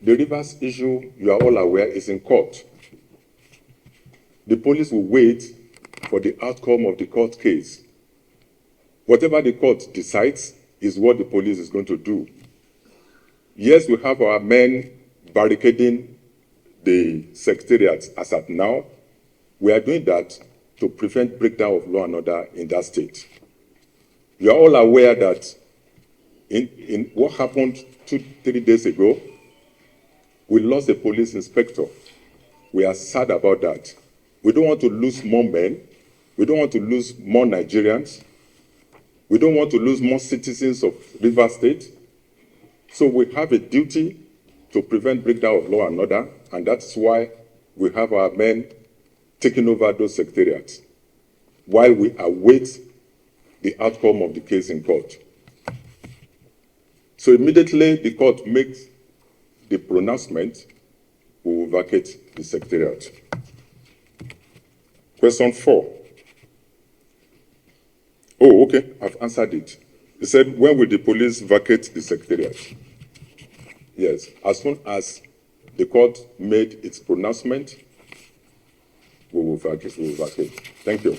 The Rivers issue, you are all aware, is in court. The police will wait for the outcome of the court case. Whatever the court decides is what the police is going to do. Yes, we have our men barricading the secretariats as at now. We are doing that to prevent breakdown of law and order in that state. You are all aware that in what happened 2-3 days ago, we lost a police inspector. We are sad about that. We don't want to lose more men. We don't want to lose more Nigerians. We don't want to lose more citizens of Rivers State. So we have a duty to prevent breakdown of law and order, and that's why we have our men taking over those secretariats while we await the outcome of the case in court. So immediately the court makes the pronouncement, we will vacate the secretariat. Question 4. Oh, okay, I've answered it. He said, when will the police vacate the secretariat? Yes, as soon as the court made its pronouncement, we will vacate. Thank you.